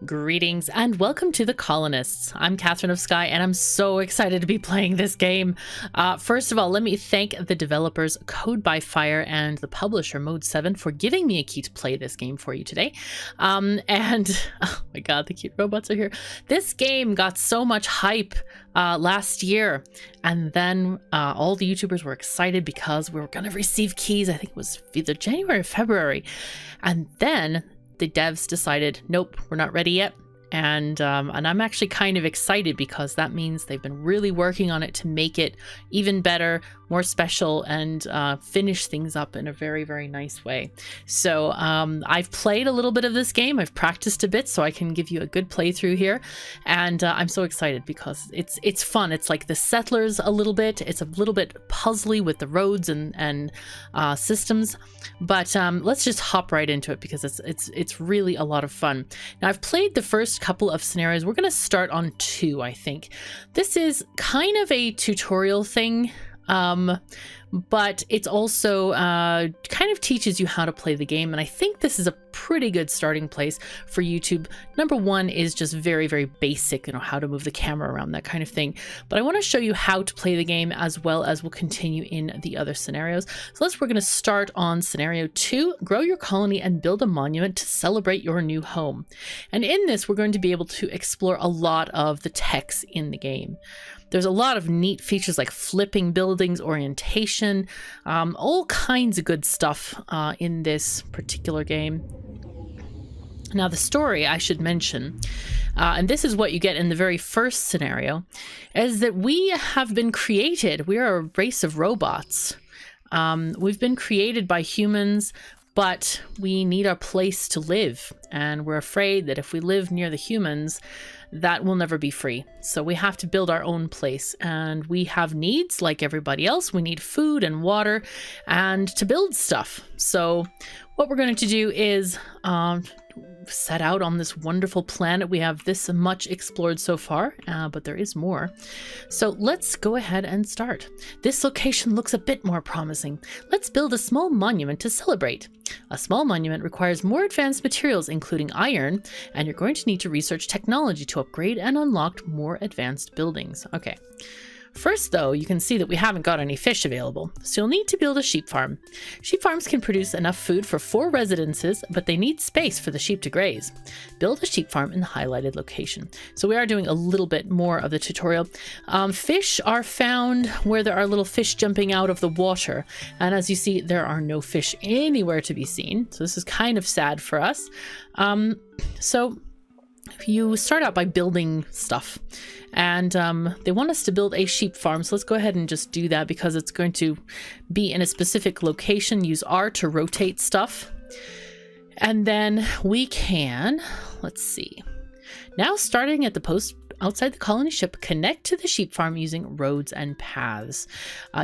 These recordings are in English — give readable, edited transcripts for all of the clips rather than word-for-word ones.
Greetings and welcome to the Colonists. I'm KatherineOfSky and I'm so excited to be playing this game. First of all, let me thank the developers Codebyfire and the publisher Mode 7 for giving me a key to play this game for you today. And oh my god, the cute robots are here. This game got so much hype last year, and then all the YouTubers were excited because we were going to receive keys. I think it was either January or February, and then the devs decided, nope, we're not ready yet. And I'm actually kind of excited because that means they've been really working on it to make it even better, more special, and finish things up in a very, very nice way. So I've played a little bit of this game. I've practiced a bit so I can give you a good playthrough here. And I'm so excited because it's fun. It's like the Settlers a little bit. It's a little bit puzzly with the roads and systems. But let's just hop right into it because it's really a lot of fun. Now, I've played the first couple of scenarios. We're going to start on 2, I think. This is kind of a tutorial thing, but it's also kind of teaches you how to play the game, and I think this is a pretty good starting place for YouTube. Number 1 is just very, very basic, how to move the camera around, that kind of thing. But I want to show you how to play the game as well as we'll continue in the other scenarios. So we're going to start on scenario 2, grow your colony and build a monument to celebrate your new home. And in this, we're going to be able to explore a lot of the text in the game. There's a lot of neat features like flipping buildings, orientation, all kinds of good stuff in this particular game. Now, the story, I should mention, and this is what you get in the very first scenario, is that we have been created. We are a race of robots. We've been created by humans, but we need a place to live. And we're afraid that if we live near the humans, that will never be free. So we have to build our own place, and we have needs like everybody else. We need food and water and to build stuff. So what we're going to do is set out on this wonderful planet. We have this much explored so far, but there is more. So let's go ahead and start. This location looks a bit more promising. Let's build a small monument to celebrate. A small monument requires more advanced materials, including iron, and you're going to need to research technology to upgrade and unlock more advanced buildings. Okay. First, though, you can see that we haven't got any fish available, so you'll need to build a sheep farm. Sheep farms can produce enough food for 4 residences, but they need space for the sheep to graze. Build a sheep farm in the highlighted location. So we are doing a little bit more of the tutorial. Fish are found where there are little fish jumping out of the water, and as you see, there are no fish anywhere to be seen, so this is kind of sad for us. So you start out by building stuff, and they want us to build a sheep farm, so let's go ahead and just do that because it's going to be in a specific location. Use R to rotate stuff, and then we can, let's see, now starting at the post outside the colony ship, connect to the sheep farm using roads and paths.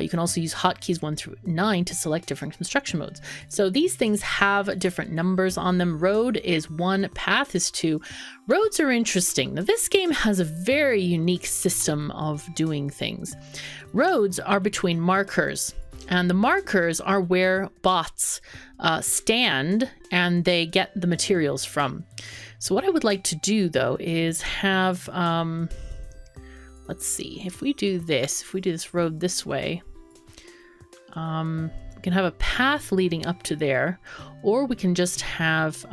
You can also use hotkeys 1 through 9 to select different construction modes. So these things have different numbers on them. Road is 1, path is 2. Roads are interesting. Now, this game has a very unique system of doing things. Roads are between markers, and the markers are where bots stand and they get the materials from. So what I would like to do, though, is have, let's see, if we do this road this way, we can have a path leading up to there, or we can just have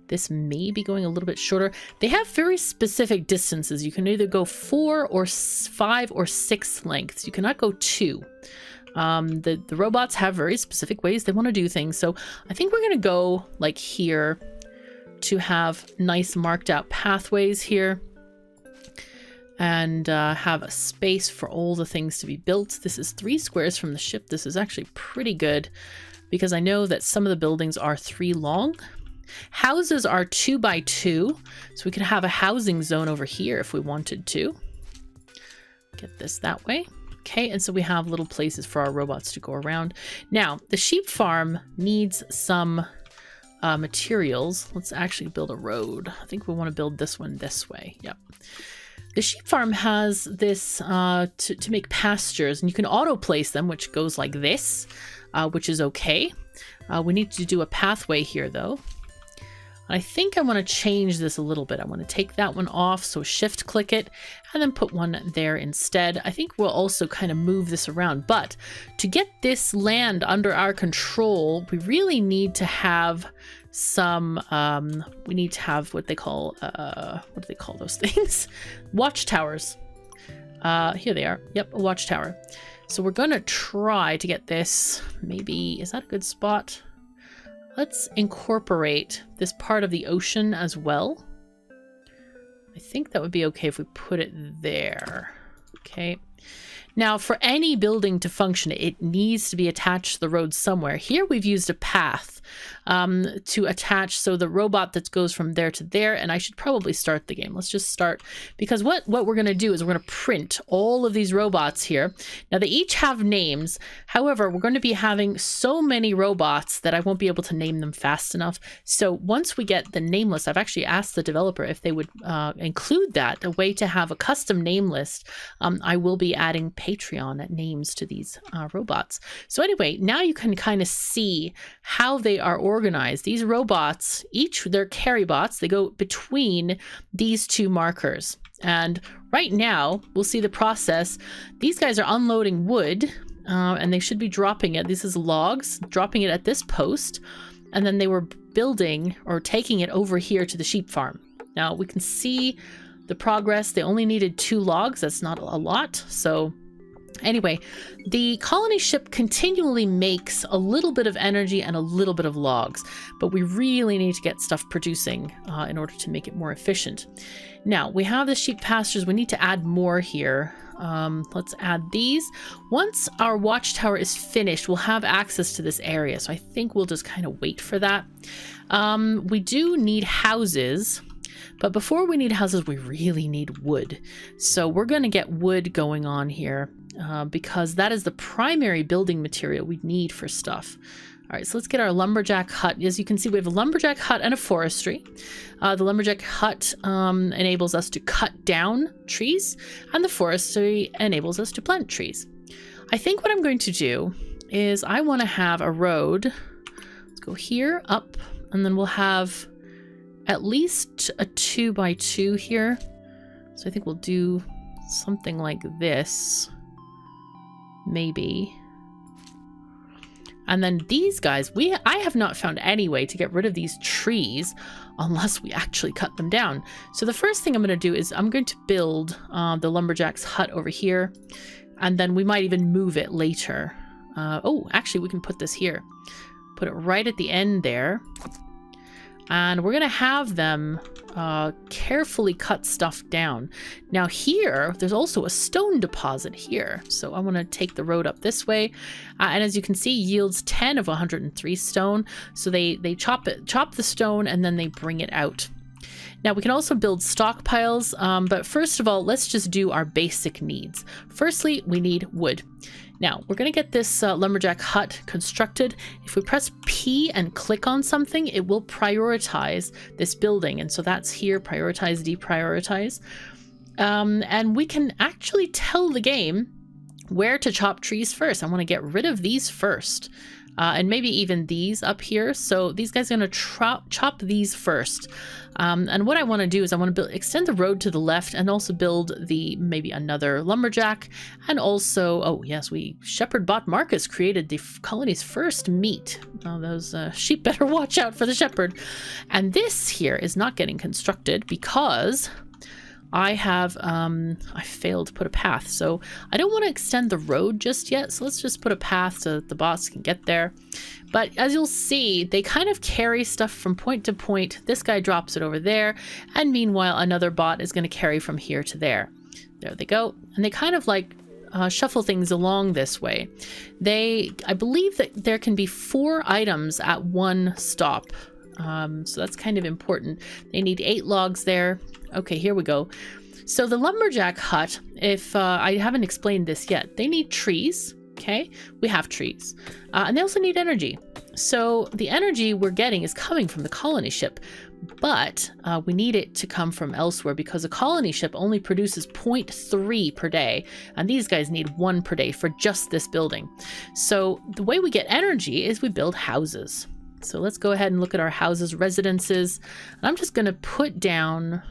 this maybe going a little bit shorter. They have very specific distances. You can either go 4 or 5 or 6 lengths. You cannot go 2. The robots have very specific ways they want to do things. So I think we're going to go like here to have nice marked out pathways here and have a space for all the things to be built. This is 3 squares from the ship. This is actually pretty good because I know that some of the buildings are 3 long. Houses are 2 by 2, so we could have a housing zone over here if we wanted to. Get this that way. Okay, and so we have little places for our robots to go around. Now, the sheep farm needs some materials. Let's actually build a road. I think we want to build this one this way. Yep. The sheep farm has this to make pastures, and you can auto place them, which goes like this, which is okay. We need to do a pathway here, though. I think I want to change this a little bit. I want to take that one off, so shift click it and then put one there instead. I think we'll also kind of move this around, but to get this land under our control, we really need to have some we need to have what they call what do they call those things? Watchtowers. Here they are. Yep, a watchtower. So we're gonna try to get this, maybe, is that a good spot? Let's incorporate this part of the ocean as well. I think that would be okay if we put it there. Okay. Now, for any building to function, it needs to be attached to the road somewhere. Here we've used a path to attach, so the robot that goes from there to there, and I should probably start the game. Let's just start, because what we're going to do is we're going to print all of these robots here. Now, they each have names. However, we're going to be having so many robots that I won't be able to name them fast enough. So once we get the name list, I've actually asked the developer if they would include that, a way to have a custom name list. I will be adding Patreon names to these robots. So anyway, now you can kind of see how they are organized. These robots, each they're carry bots, they go between these two markers. And right now, we'll see the process. These guys are unloading wood, and they should be dropping it. This is logs, dropping it at this post. And then they were building or taking it over here to the sheep farm. Now we can see the progress. They only needed 2 logs. That's not a lot. So anyway, the colony ship continually makes a little bit of energy and a little bit of logs, but we really need to get stuff producing in order to make it more efficient. Now, we have the sheep pastures. We need to add more here. Let's add these. Once our watchtower is finished, we'll have access to this area, so I think we'll just kind of wait for that. We do need houses. But before we need houses, we really need wood. So we're going to get wood going on here because that is the primary building material we need for stuff. All right, so let's get our lumberjack hut. As you can see, we have a lumberjack hut and a forestry. The lumberjack hut enables us to cut down trees, and the forestry enables us to plant trees. I think what I'm going to do is I want to have a road. Let's go here, up, and then we'll have at least a 2x2 here. So I think we'll do something like this, maybe. And then these guys, I have not found any way to get rid of these trees unless we actually cut them down. So the first thing I'm going to do is I'm going to build the lumberjack's hut over here, and then we might even move it later. Oh, actually we can put this here. Put it right at the end there. And we're going to have them carefully cut stuff down. Now here, there's also a stone deposit here. So I want to take the road up this way. And as you can see, yields 10 of 103 stone. So they chop the stone, and then they bring it out. Now we can also build stockpiles, but first of all, let's just do our basic needs. Firstly, we need wood. Now, we're going to get this lumberjack hut constructed. If we press P and click on something, it will prioritize this building. And so that's here, prioritize, deprioritize. And we can actually tell the game where to chop trees first. I want to get rid of these first. And maybe even these up here. So these guys are going to chop these first. And what I want to do is I want to extend the road to the left and also build maybe another lumberjack. And also, oh yes, Shepherd Bot Marcus created the colony's first meat. Oh, those sheep better watch out for the shepherd. And this here is not getting constructed because I failed to put a path. So I don't want to extend the road just yet. So let's just put a path so that the bots can get there. But as you'll see, they kind of carry stuff from point to point. This guy drops it over there. And meanwhile, another bot is going to carry from here to there. There they go. And they kind of like shuffle things along this way. I believe that there can be 4 items at one stop. So that's kind of important. They need 8 logs there. Okay, here we go. So the lumberjack hut, if I haven't explained this yet, they need trees. Okay, we have trees. And they also need energy. So the energy we're getting is coming from the colony ship, but we need it to come from elsewhere because a colony ship only produces 0.3 per day, and these guys need 1 per day for just this building. So the way we get energy is we build houses. So let's go ahead and look at our houses, residences. And I'm just going to put down,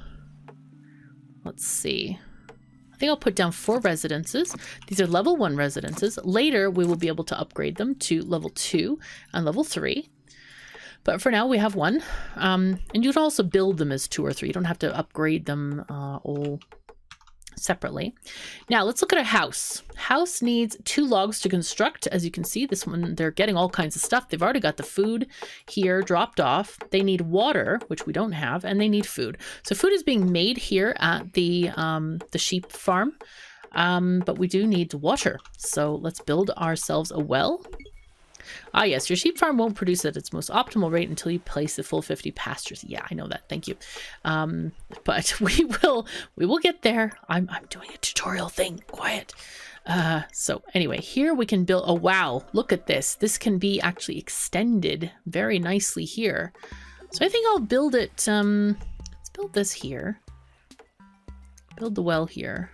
let's see. I think I'll put down 4 residences. These are level 1 residences. Later, we will be able to upgrade them to level 2 and level 3. But for now, we have 1. And you can also build them as 2 or 3. You don't have to upgrade them all separately. Now, let's look at a house. House needs 2 logs to construct. As you can see, this one, they're getting all kinds of stuff. They've already got the food here dropped off. They need water, which we don't have, and they need food. So food is being made here at the sheep farm, but we do need water. So let's build ourselves a well. Ah, yes, your sheep farm won't produce at its most optimal rate until you place the full 50 pastures. Yeah, I know that. Thank you. But we will get there. I'm doing a tutorial thing. Quiet. So anyway, here we can build. Oh, wow. Look at this. This can be actually extended very nicely here. So I think I'll build it. Let's build this here. Build the well here.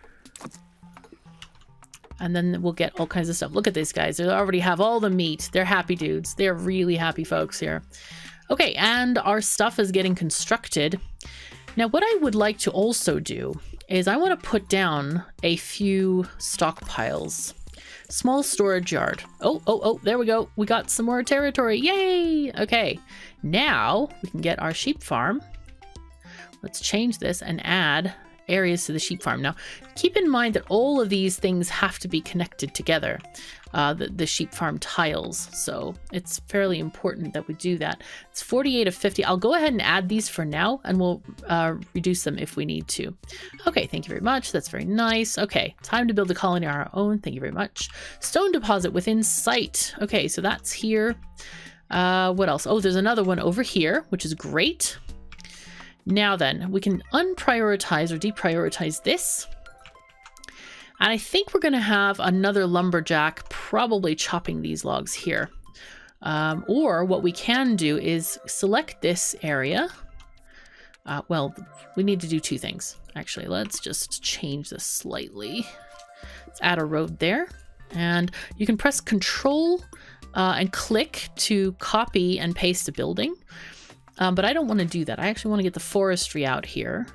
And then we'll get all kinds of stuff. Look at these guys. They already have all the meat. They're happy dudes. They're really happy folks here. Okay, and our stuff is getting constructed. Now, what I would like to also do is I want to put down a few stockpiles. Small storage yard. Oh, there we go. We got some more territory. Yay! Okay, now we can get our sheep farm. Let's change this and add areas to the sheep farm. Now, keep in mind that all of these things have to be connected together, the sheep farm tiles. So it's fairly important that we do that. It's 48 of 50. I'll go ahead and add these for now, and we'll reduce them if we need to. Okay, thank you very much. That's very nice. Okay, time to build a colony on our own. Thank you very much. Stone deposit within sight. Okay, so that's here. What else? Oh, there's another one over here, which is great. Now then, we can unprioritize or deprioritize this. And I think we're going to have another lumberjack probably chopping these logs here. Or what we can do is select this area. Well, we need to do 2 things. Actually, let's just change this slightly. Let's add a road there. And you can press Control and click to copy and paste a building. But I don't want to do that. I actually want to get the forestry out here.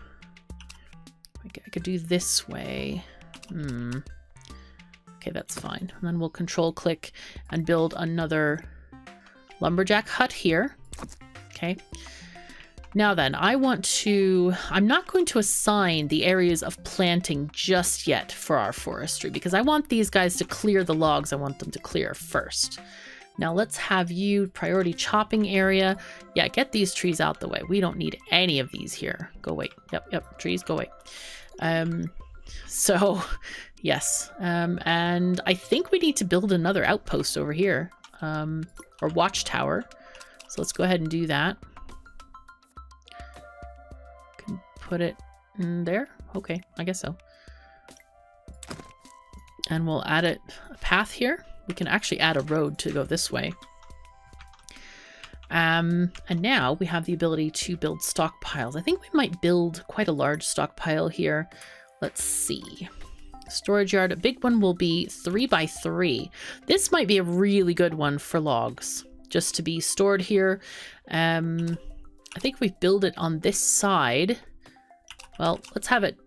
I could do this way. Okay, that's fine. And then we'll control click and build another lumberjack hut here. Okay. Now then, I'm not going to assign the areas of planting just yet for our forestry because I want these guys to clear the logs I want them to clear first. Now let's have you priority chopping area. Yeah, get these trees out the way. We don't need any of these here. Go away. Yep, trees, go away. So yes. And I think we need to build another outpost over here. Or watchtower. So let's go ahead and do that. Can put it in there. Okay, I guess so. And we'll add a path here. We can actually add a road to go this way. And now we have the ability to build stockpiles. I think we might build quite a large stockpile here. Let's see. Storage yard. A big one will be 3 by 3. This might be a really good one for logs, just to be stored here. I think if we build it on this side, well, let's have it.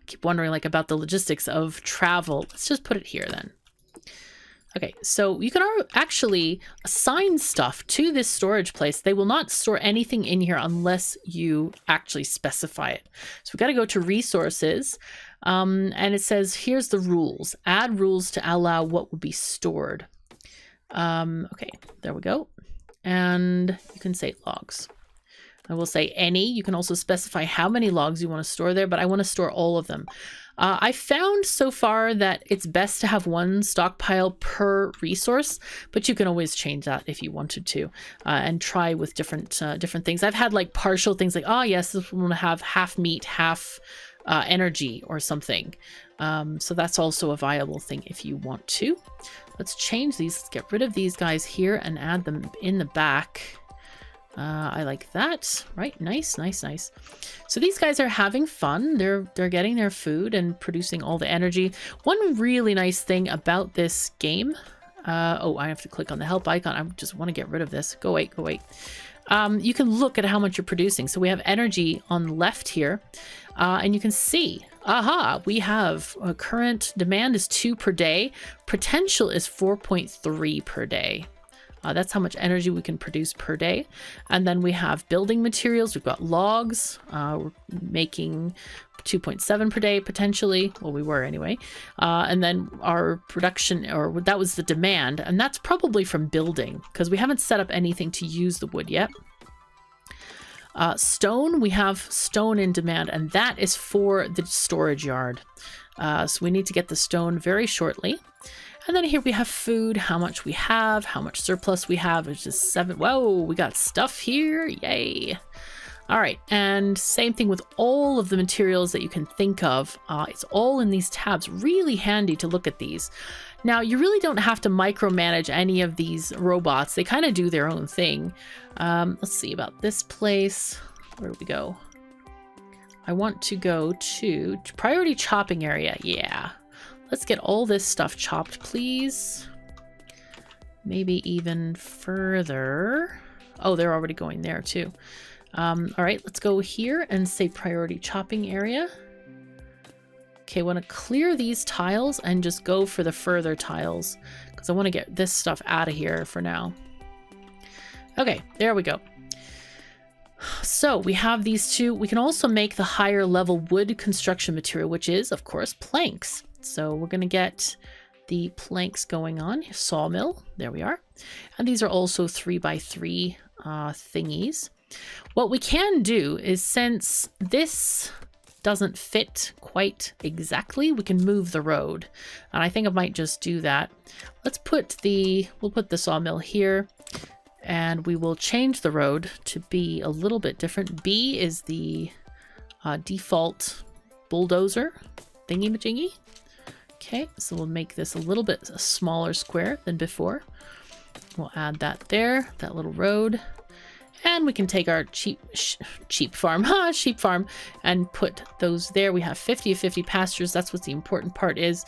Keep wondering about the logistics of travel. Let's just put it here then. Okay, so you can actually assign stuff to this storage place. They will not store anything in here unless you actually specify it. So we've got to go to resources, and it says here's the rules. Add rules to allow what will be stored. Okay, there we go. And you can say logs. I will say any. You can also specify how many logs you want to store there, but I want to store all of them. I found so far that it's best to have 1 stockpile per resource, but you can always change that if you wanted to, and try with different things. I've had partial things oh yes, this one will have half meat, half energy or something. So that's also a viable thing if you want to. Let's change these. Let's get rid of these guys here and add them in the back. I like that. Right, nice. So these guys are having fun. They're getting their food and producing all the energy. One really nice thing about this game, Oh, I have to click on the help icon. I just want to get rid of this. Go away, go away. You can look at how much you're producing. So we have energy on the left here, and you can see, aha, we have current demand is 2 per day. Potential is 4.3 per day. That's how much energy we can produce per day. And then we have building materials. We've got logs. We're making 2.7 per day potentially. Well, we were anyway. And then our production, or that was the demand. And that's probably from building because we haven't set up anything to use the wood yet. Stone, we have stone in demand, and that is for the storage yard. So we need to get the stone very shortly. And then here we have food, how much we have, how much surplus we have, which is 7. Whoa, we got stuff here. Yay. All right. And same thing with all of the materials that you can think of. It's all in these tabs. Really handy to look at these. Now, you really don't have to micromanage any of these robots. They kind of do their own thing. Let's see about this place. Where do we go? I want to go to priority chopping area. Yeah. Let's get all this stuff chopped, please. Maybe even further. Oh, they're already going there too. All right, let's go here and say priority chopping area. Okay, I want to clear these tiles and just go for the further tiles because I want to get this stuff out of here for now. Okay, there we go. So we have these two. We can also make the higher level wood construction material, which is, of course, planks. So we're going to get the planks going on. Sawmill, there we are. And these are also 3x3 thingies. What we can do is, since this doesn't fit quite exactly, we can move the road. And I think I might just do that. We'll put the sawmill here, and we will change the road to be a little bit different. B is the default bulldozer thingy-majingy. Okay, so we'll make this a little bit a smaller square than before. We'll add that there, that little road. And we can take our sheep farm, and put those there. We have 50 of 50 pastures. That's what the important part is.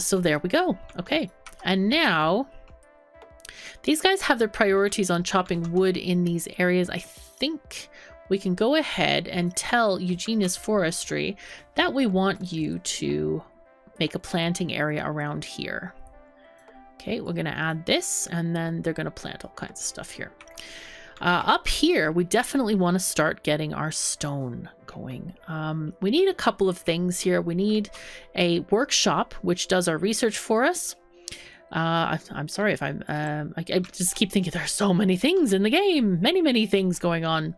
So there we go. Okay, and now these guys have their priorities on chopping wood in these areas. I think we can go ahead and tell Eugenius Forestry that we want you to make a planting area around here. Okay, we're going to add this, and then they're going to plant all kinds of stuff here. Up here, we definitely want to start getting our stone going. We need a couple of things here. We need a workshop, which does our research for us. I'm sorry if I just keep thinking there are so many things in the game. Many things going on.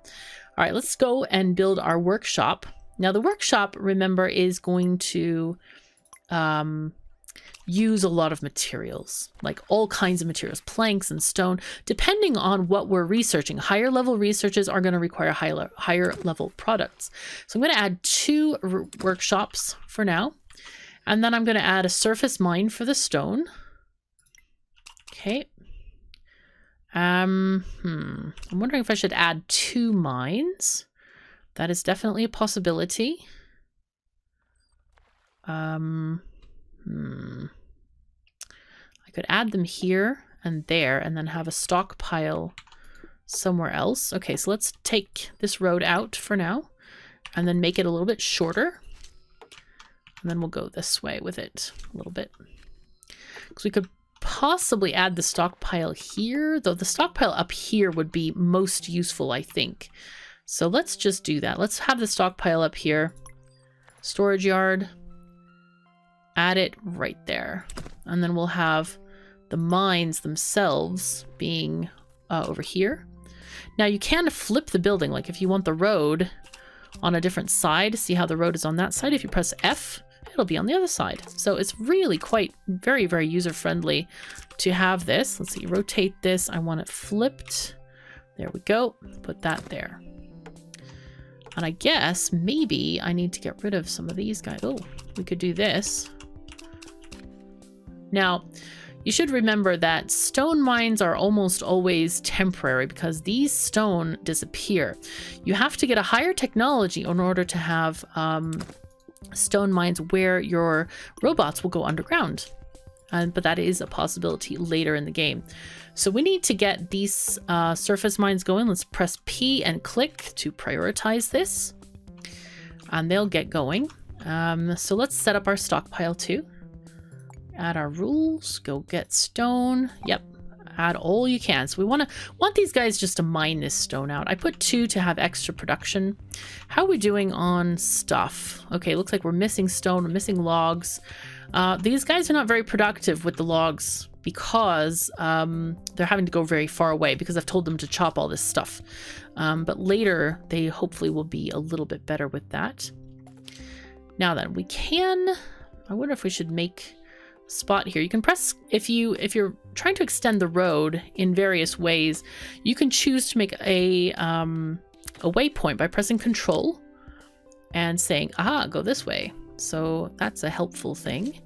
All right, let's go and build our workshop. Now, the workshop, remember, is going to use a lot of materials, like all kinds of materials, planks and stone, depending on what we're researching. Higher level researches are going to require higher level products. So I'm going to add 2 workshops for now, and then I'm going to add a surface mine for the stone. Okay. I'm wondering if I should add 2 mines. That is definitely a possibility. I could add them here and there and then have a stockpile somewhere else. Okay, so let's take this road out for now and then make it a little bit shorter. And then we'll go this way with it a little bit. Because we could possibly add the stockpile here, though the stockpile up here would be most useful, I think. So let's just do that. Let's have the stockpile up here. Storage yard. Add it right there. And then we'll have the mines themselves being over here. Now you can flip the building, like if you want the road on a different side, see how the road is on that side? If you press F, it'll be on the other side. So it's really quite very user-friendly to have this. Let's see, rotate this. I want it flipped. There we go. Put that there. And I guess maybe I need to get rid of some of these guys. Oh, we could do this. Now, you should remember that stone mines are almost always temporary because these stone disappear. You have to get a higher technology in order to have stone mines where your robots will go underground. but that is a possibility later in the game. So we need to get these surface mines going. Let's press P and click to prioritize this, and they'll get going. So let's set up our stockpile too. Add our rules, go get stone. Yep, add all you can. So we want these guys just to mine this stone out. I put 2 to have extra production. How are we doing on stuff? Okay, looks like we're missing stone, we're missing logs. These guys are not very productive with the logs because they're having to go very far away because I've told them to chop all this stuff. But later they hopefully will be a little bit better with that. Now then, we can, I wonder if we should make a spot here. You can press, if you're trying to extend the road in various ways, you can choose to make a waypoint by pressing Control and saying, aha, go this way. So that's a helpful thing.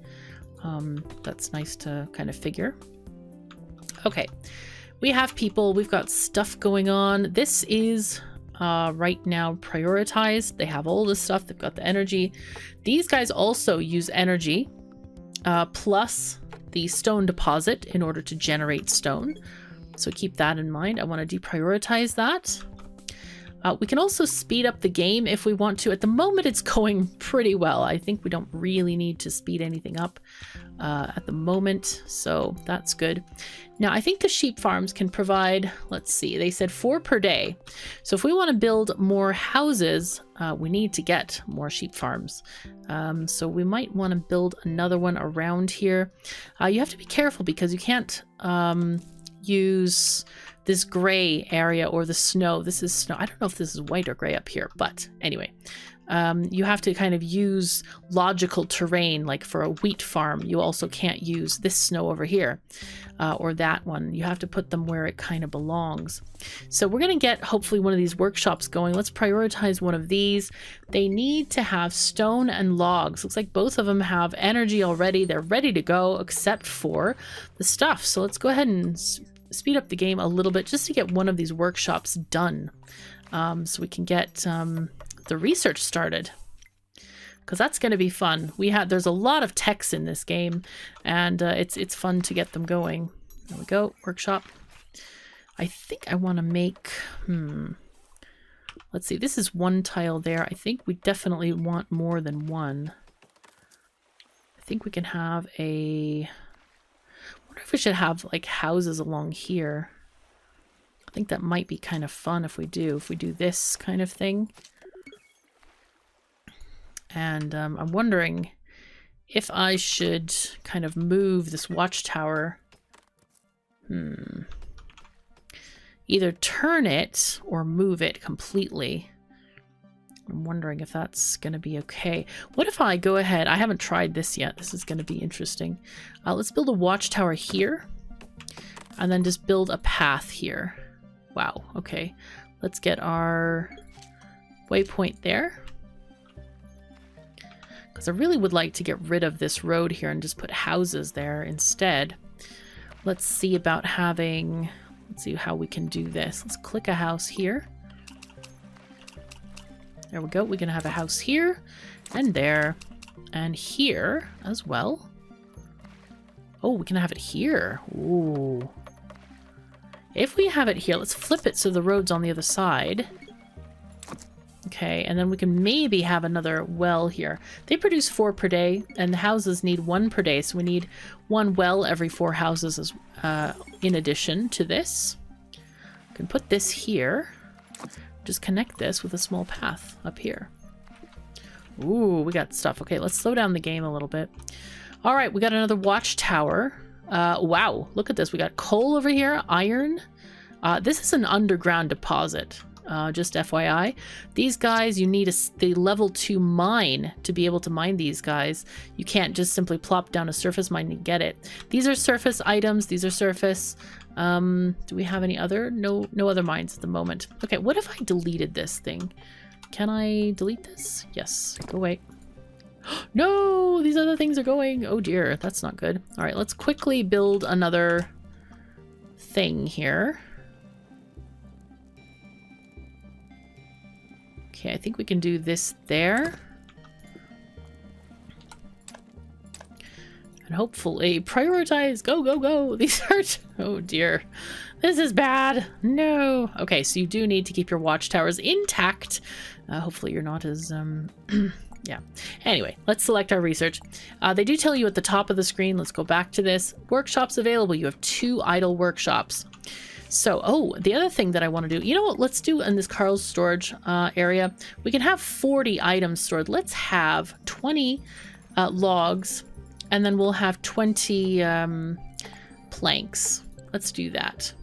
That's nice to kind of figure. Okay, we have people, we've got stuff going on. This is right now prioritized. They have all this stuff, they've got the energy. These guys also use energy plus the stone deposit in order to generate stone. So keep that in mind. I want to deprioritize that. We can also speed up the game if we want to. At the moment, it's going pretty well. I think we don't really need to speed anything up at the moment, so that's good. Now, I think the sheep farms can provide, let's see, they said 4 per day. So if we want to build more houses, we need to get more sheep farms. So we might want to build another one around here. You have to be careful because you can't use this gray area or the snow. This is snow. I don't know if this is white or gray up here, but anyway, you have to kind of use logical terrain. Like for a wheat farm, you also can't use this snow over here or that one. You have to put them where it kind of belongs. So we're going to get hopefully one of these workshops going. Let's prioritize one of these. They need to have stone and logs. Looks like both of them have energy already. They're ready to go except for the stuff. So let's go ahead and speed up the game a little bit just to get one of these workshops done, so we can get the research started, because that's going to be fun. There's a lot of techs in this game, and it's fun to get them going. There we go, workshop. I think I want to make let's see, this is 1 tile there. I think we definitely want more than 1. I think we can have I wonder if we should have like houses along here. I think that might be kind of fun if we do this kind of thing. And I'm wondering if I should kind of move this watchtower. Either turn it or move it completely. I'm wondering if that's going to be okay. What if I go ahead? I haven't tried this yet. This is going to be interesting. Let's build a watchtower here. And then just build a path here. Wow, okay. Let's get our waypoint there. Because I really would like to get rid of this road here and just put houses there instead. Let's see about having... Let's see how we can do this. Let's click a house here. There we go. We're going to have a house here and there and here as well. Oh, we can have it here. Ooh. If we have it here, let's flip it so the road's on the other side. Okay, and then we can maybe have another well here. They produce 4 per day, and the houses need 1 per day, so we need 1 well every 4 houses as, in addition to this. We can put this here. Just connect this with a small path up here. Ooh, we got stuff. Okay, let's slow down the game a little bit. All right, we got another watchtower. Wow, look at this. We got coal over here, iron. This is an underground deposit, just FYI. These guys, you need the level 2 mine to be able to mine these guys. You can't just simply plop down a surface mine and get it. These are surface items. These are surface. Do we have any other? No other mines at the moment. Okay, what if I deleted this thing? Can I delete this? Yes, go away. No, these other things are going. Oh dear, that's not good. All right, let's quickly build another thing here. Okay, I think we can do this there. And hopefully prioritize. Go, go, go. These are... Oh, dear. This is bad. No. Okay, so you do need to keep your watchtowers intact. Hopefully you're not as... yeah. Anyway, let's select our research. They do tell you at the top of the screen. Let's go back to this. Workshops available. You have 2 idle workshops. So, oh, the other thing that I want to do, you know what, let's do in this Carl's storage area, we can have 40 items stored. Let's have 20 logs, and then we'll have 20 planks. Let's do that.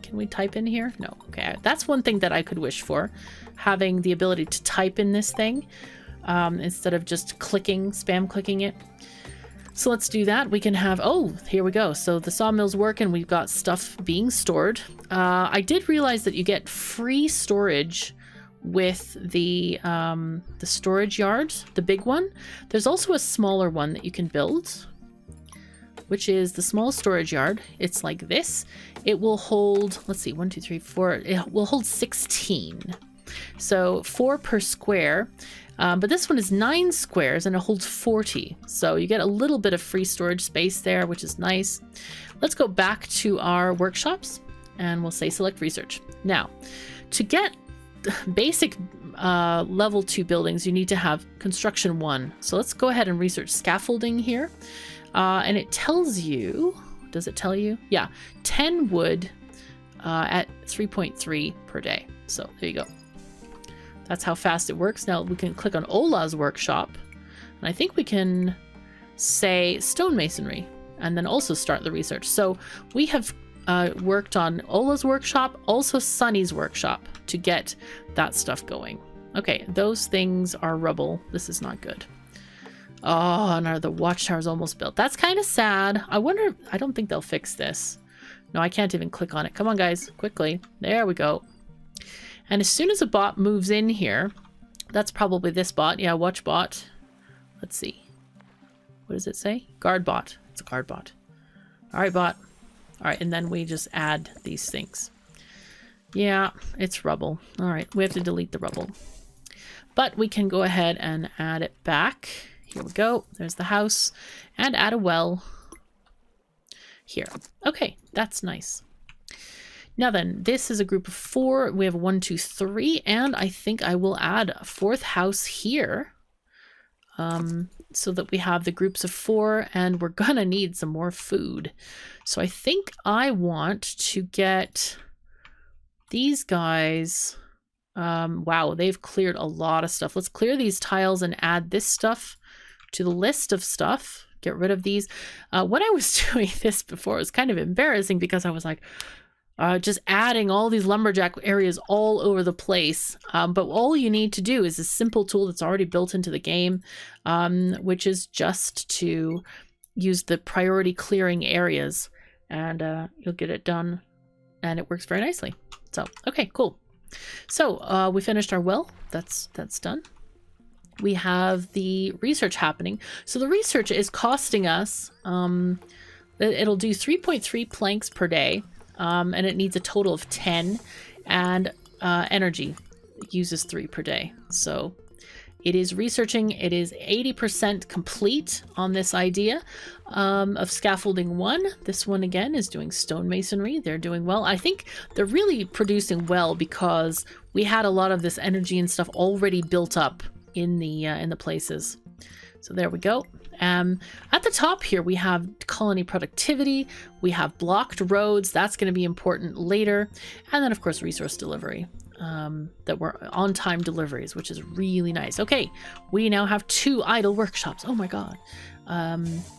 Can we type in here? No. Okay, that's one thing that I could wish for, having the ability to type in this thing instead of just spam clicking it. So let's do that. We can have, oh, here we go. So the sawmill's working. We've got stuff being stored. I did realize that you get free storage with the storage yard, the big one. There's also a smaller one that you can build, which is the small storage yard. It's like this. It will hold, let's see, 1, 2, 3, 4. It will hold 16. So 4 per square. But this one is 9 squares and it holds 40. So you get a little bit of free storage space there, which is nice. Let's go back to our workshops and we'll say select research. Now, to get basic level 2 buildings, you need to have construction 1. So let's go ahead and research scaffolding here. And it tells you, does it tell you? Yeah, 10 wood at 3.3 per day. So there you go. That's how fast it works. Now we can click on Ola's workshop, and I think we can say stonemasonry and then also start the research. So we have worked on Ola's workshop, also Sunny's workshop to get that stuff going. Okay, those things are rubble. This is not good. Oh, and the watchtower's almost built. That's kind of sad. I wonder, I don't think they'll fix this. No, I can't even click on it. Come on, guys, quickly. There we go. And as soon as a bot moves in here, that's probably this bot. Yeah, watch bot. Let's see. What does it say? Guard bot. It's a guard bot. All right, bot. All right, and then we just add these things. Yeah, it's rubble. All right, we have to delete the rubble. But we can go ahead and add it back. Here we go. There's the house. And add a well here. Okay, that's nice. Now then, this is a group of 4. We have 1, 2, 3, and I think I will add a 4th house here so that we have the groups of 4, and we're gonna need some more food. So I think I want to get these guys. Wow, they've cleared a lot of stuff. Let's clear these tiles and add this stuff to the list of stuff. Get rid of these. When I was doing this before, it was kind of embarrassing because I was like, just adding all these lumberjack areas all over the place. But all you need to do is a simple tool that's already built into the game, which is just to use the priority clearing areas, and you'll get it done, and it works very nicely. So, okay, cool. So we finished our well. That's done. We have the research happening. So the research is costing us, it'll do 3.3 planks per day. And it needs a total of 10, and energy uses 3 per day. So it is researching. It is 80% complete on this idea of scaffolding 1. This one again is doing stonemasonry. They're doing well. I think they're really producing well because we had a lot of this energy and stuff already built up in the places. So there we go. At the top here, we have colony productivity. We have blocked roads. That's going to be important later. And then, of course, resource delivery, that were on-time deliveries, which is really nice. Okay, we now have 2 idle workshops. Oh my god.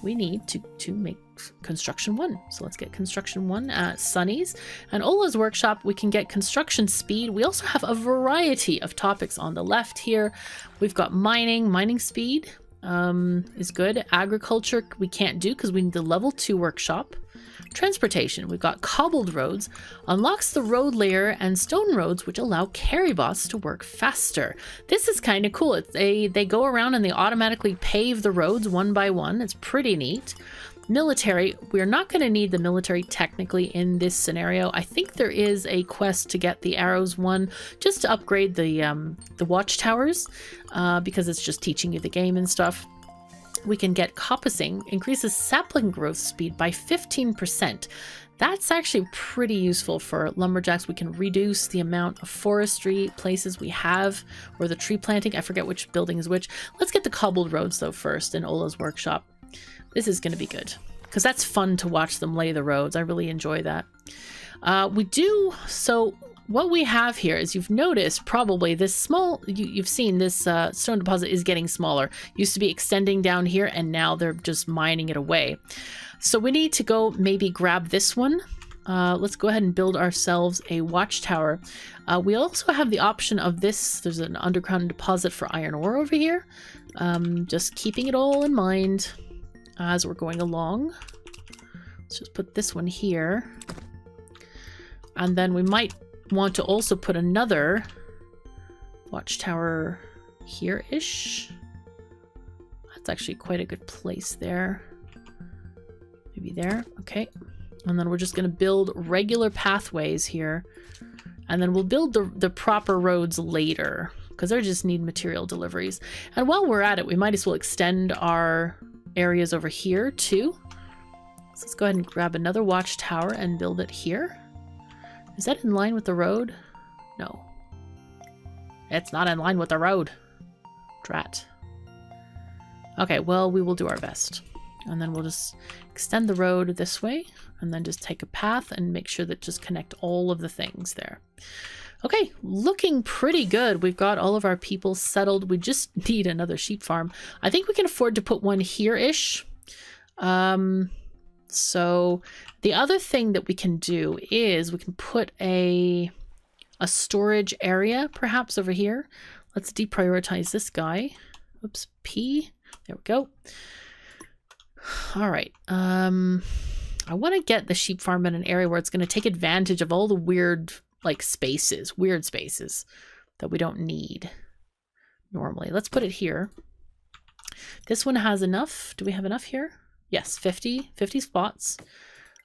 We need to make construction 1. So let's get construction 1 at Sunny's. And Ola's workshop, we can get construction speed. We also have a variety of topics on the left here. We've got mining speed. Is good. Agriculture we can't do because we need the level 2 workshop. Transportation, we've got cobbled roads, unlocks the road layer and stone roads, which allow carry bots to work faster. This is kind of cool. They go around and they automatically pave the roads one by one. It's pretty neat. Military, we're not going to need the military technically in this scenario. I think there is a quest to get the arrows one just to upgrade the watchtowers because it's just teaching you the game and stuff. we can get coppicing, increases sapling growth speed by 15%. That's actually pretty useful for lumberjacks. We can reduce the amount of forestry places we have, or the tree planting. I forget which building is which. Let's get the cobbled roads though first in Ola's workshop. This is going to be good because that's fun to watch them lay the roads. I really enjoy that. So what we have here is, you've noticed probably this small, you've seen this stone deposit is getting smaller. Used to be extending down here and now they're just mining it away. So we need to go maybe grab this one. Let's go ahead and build ourselves a watchtower. We also have the option of this. There's an underground deposit for iron ore over here. Just keeping it all in mind as we're going along. Let's just put this one here. And then we might want to also put another watchtower here-ish. That's actually quite a good place there. Maybe there. Okay. And then we're just going to build regular pathways here. And then we'll build the proper roads later, because they just need material deliveries. And while we're at it, we might as well extend our areas over here too. So let's go ahead and grab another watchtower and build it here. Is that in line with the road? No. It's not in line with the road. Drat. Okay, well, we will do our best. And then we'll just extend the road this way, and then just take a path and make sure that just connect all of the things there. Okay, looking pretty good. We've got all of our people settled. We just need another sheep farm. I think we can afford to put one here-ish. So the other thing that we can do is we can put a storage area perhaps over here. Let's deprioritize this guy. Oops, P. There we go. All right. I want to get the sheep farm in an area where it's going to take advantage of all the weird spaces that we don't need normally. Let's put it here. This one has enough. Do we have enough here? Yes, 50 spots.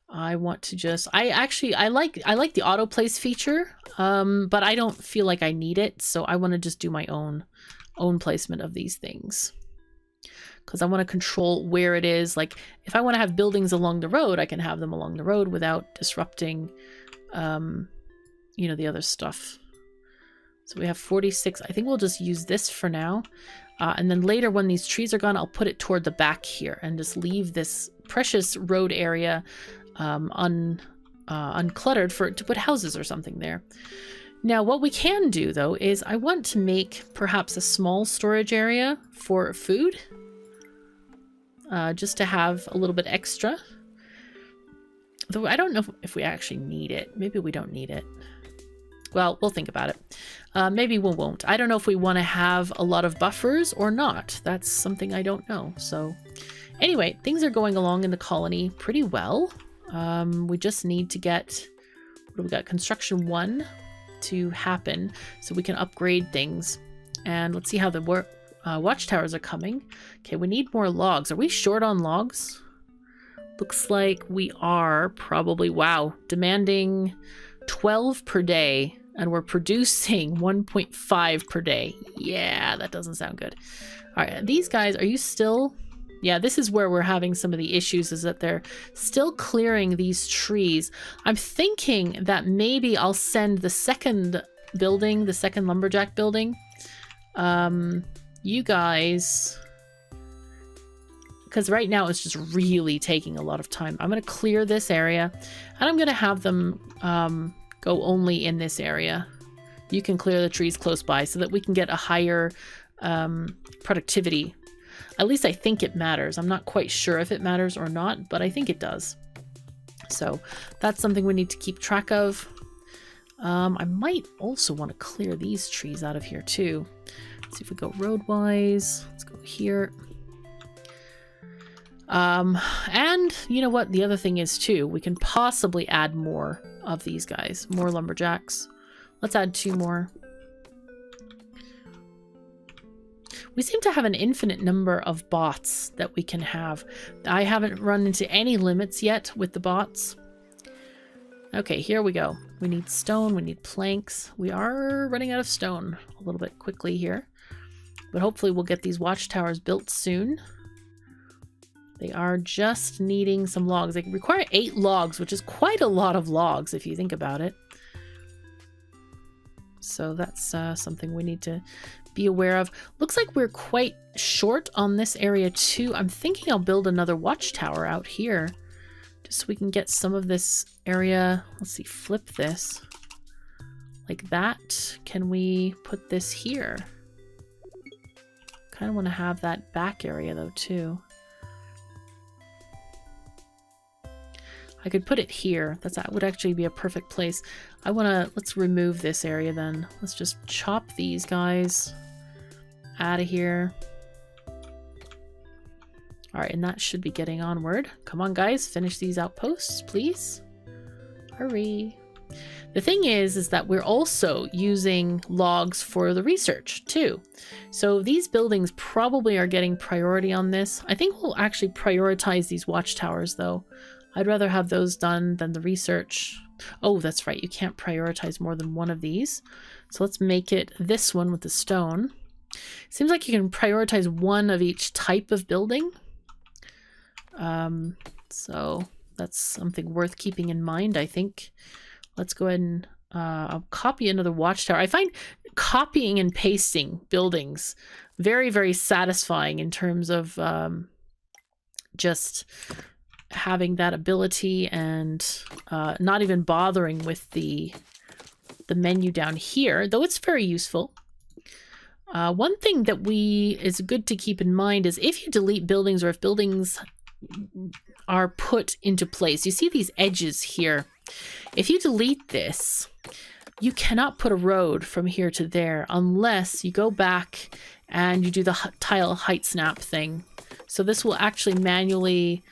I want to just, I like the auto place feature, but I don't feel like I need it. So I want to just do my own placement of these things, because I want to control where it is. Like if I want to have buildings along the road, I can have them along the road without disrupting, the other stuff. So we have 46. I think we'll just use this for now. And then later when these trees are gone, I'll put it toward the back here and just leave this precious road area uncluttered to put houses or something there. Now what we can do though is I want to make perhaps a small storage area for food, just to have a little bit extra. Though I don't know if we actually need it. Maybe we don't need it. Well, we'll think about it. Maybe we won't. I don't know if we want to have a lot of buffers or not. That's something I don't know. So anyway, things are going along in the colony pretty well. We just need to get, what do we got? Construction 1 to happen so we can upgrade things. And let's see how the watchtowers are coming. Okay, we need more logs. Are we short on logs? Looks like we are probably. Wow, demanding 12 per day, and we're producing 1.5 per day. Yeah, that doesn't sound good. All right, these guys, are you still? Yeah, this is where we're having some of the issues, is that they're still clearing these trees. I'm thinking that maybe I'll send the second building, the second lumberjack building. You guys, because right now it's just really taking a lot of time. I'm going to clear this area, and I'm going to have them go only in this area. You can clear the trees close by so that we can get a higher productivity. At least I think it matters. I'm not quite sure if it matters or not, but I think it does. So that's something we need to keep track of. I might also want to clear these trees out of here too. Let's see if we go road-wise. Let's go here. And you know what? The other thing is too, we can possibly add more of these guys, more lumberjacks. Let's add 2 more. We seem to have an infinite number of bots that we can have. I haven't run into any limits yet with the bots. Okay, here we go. We need stone, we need planks. We are running out of stone a little bit quickly here, but hopefully we'll get these watchtowers built soon. They are just needing some logs. They require 8 logs, which is quite a lot of logs if you think about it. So that's something we need to be aware of. Looks like we're quite short on this area too. I'm thinking I'll build another watchtower out here just so we can get some of this area. Let's see, flip this like that. Can we put this here? Kind of want to have that back area though too. I could put it here. That would actually be a perfect place. Let's remove this area then. Let's just chop these guys out of here. All right, and that should be getting onward. Come on, guys, finish these outposts, please. Hurry. The thing is that we're also using logs for the research too. So these buildings probably are getting priority on this. I think we'll actually prioritize these watchtowers though. I'd rather have those done than the research. Oh, that's right. You can't prioritize more than one of these. So let's make it this one with the stone. Seems like you can prioritize one of each type of building. So that's something worth keeping in mind, I think. Let's go ahead and I'll copy another watchtower. I find copying and pasting buildings very, very satisfying in terms of just having that ability and not even bothering with the menu down here, though it's very useful. One thing that is good to keep in mind is if you delete buildings or if buildings are put into place, you see these edges here. If you delete this, you cannot put a road from here to there unless you go back and you do the tile height snap thing. So this will actually manually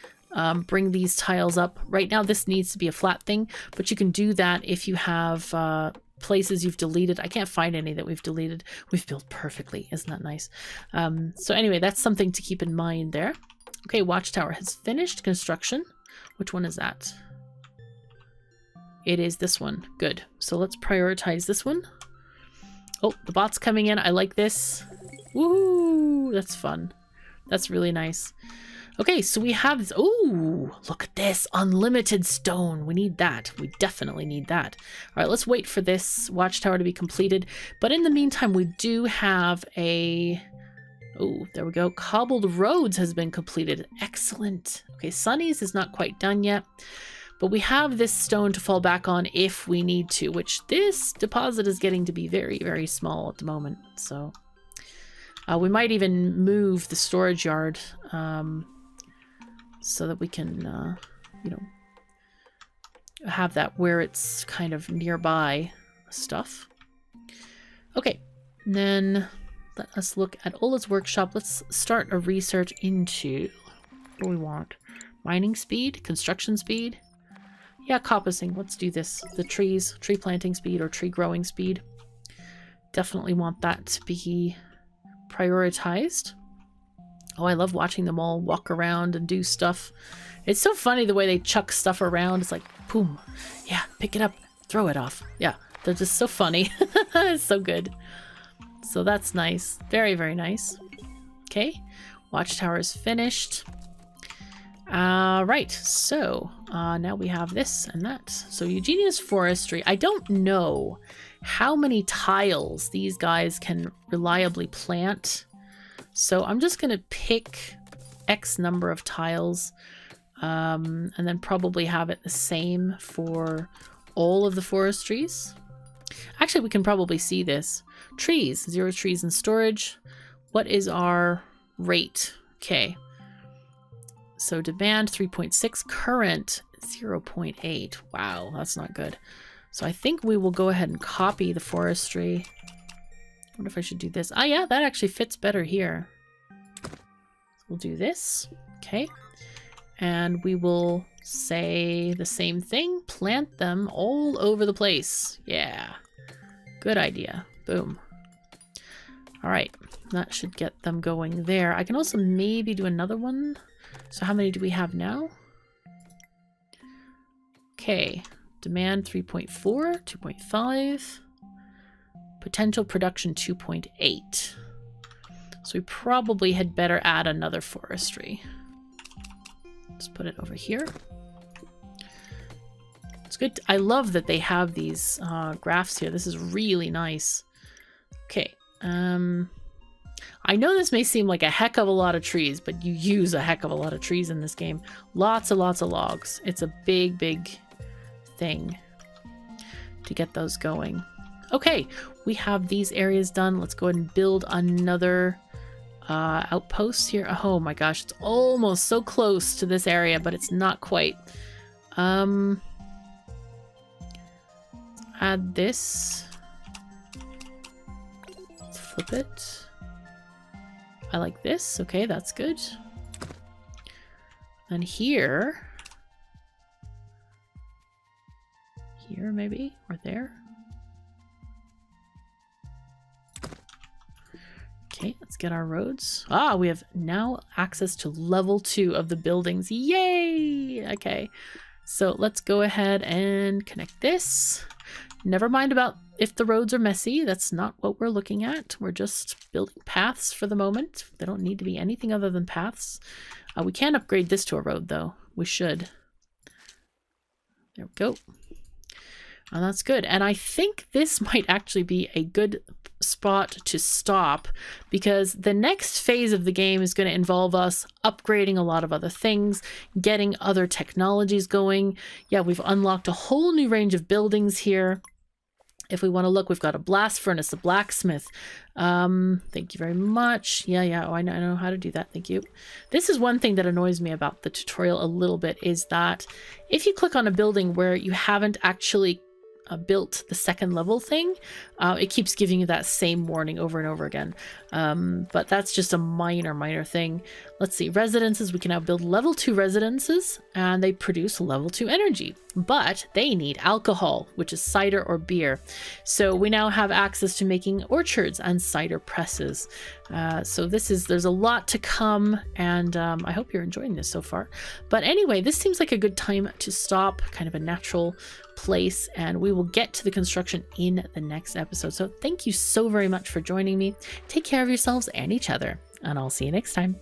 bring these tiles up. Right now this needs to be a flat thing, but you can do that if you have places you've deleted. I can't find any that we've deleted. We've built perfectly. Isn't that nice? So anyway, that's something to keep in mind there. Okay, watchtower has finished construction. Which one is that? It is this one. Good. So let's prioritize this one. Oh, the bot's coming in. I like this. Woohoo! That's fun. That's really nice. Okay, so we have this. Ooh, look at this. Unlimited stone. We need that. We definitely need that. All right, let's wait for this watchtower to be completed. But in the meantime, we do have a... Oh, there we go. Cobbled roads has been completed. Excellent. Okay, Sunny's is not quite done yet. But we have this stone to fall back on if we need to, which this deposit is getting to be very, very small at the moment. So we might even move the storage yard so that we can, you know, have that where it's kind of nearby stuff. Okay, and then let us look at Ola's workshop. Let's start a research into what do we want? Mining speed, construction speed. Yeah, coppicing. Let's do this. The trees, tree planting speed or tree growing speed. Definitely want that to be prioritized. Oh, I love watching them all walk around and do stuff. It's so funny the way they chuck stuff around. It's like, boom. Yeah, pick it up. Throw it off. Yeah, they're just so funny. It's so good. So that's nice. Very, very nice. Okay, watchtower is finished. Right, so now we have this and that. So Eugenia's forestry. I don't know how many tiles these guys can reliably plant. So I'm just going to pick X number of tiles and then probably have it the same for all of the forestries. Actually, we can probably see this. Trees, 0 trees in storage. What is our rate? Okay. So demand 3.6, current 0.8. Wow, that's not good. So I think we will go ahead and copy the forestry. I wonder if I should do this. Ah, yeah, that actually fits better here. So we'll do this. Okay. And we will say the same thing. Plant them all over the place. Yeah. Good idea. Boom. All right. That should get them going there. I can also maybe do another one. So how many do we have now? Okay. Demand 3.4, 2.5. Potential production 2.8. So we probably had better add another forestry. Let's put it over here. It's good. I love that they have these graphs here. This is really nice. Okay. I know this may seem like a heck of a lot of trees, but you use a heck of a lot of trees in this game. Lots and lots of logs. It's a big, big thing to get those going. Okay, we have these areas done. Let's go ahead and build another outpost here. Oh my gosh, it's almost so close to this area, but it's not quite. Add this. Let's flip it. I like this. Okay, that's good. And here maybe, or there. Okay, let's get our roads. Ah, we have now access to level 2 of the buildings. Yay! Okay, so let's go ahead and connect this. Never mind about if the roads are messy. That's not what we're looking at. We're just building paths for the moment. They don't need to be anything other than paths. We can upgrade this to a road, though. We should. There we go. And that's good. And I think this might actually be a good spot to stop, because the next phase of the game is going to involve us upgrading a lot of other things, getting other technologies going. Yeah, we've unlocked a whole new range of buildings here. If we want to look, we've got a blast furnace, a blacksmith. Thank you very much. Yeah. Oh, I know how to do that. Thank you. This is one thing that annoys me about the tutorial a little bit, is that if you click on a building where you haven't actually built the second level thing, it keeps giving you that same warning over and over again. But that's just a minor thing. Let's see, residences. We can now build level 2 residences, and they produce level 2 energy, but they need alcohol, which is cider or beer. So we now have access to making orchards and cider presses. So there's a lot to come, and I hope you're enjoying this so far. But anyway, this seems like a good time to stop, kind of a natural place, and we will get to the construction in the next episode. So thank you so very much for joining me. Take care of yourselves and each other, and I'll see you next time.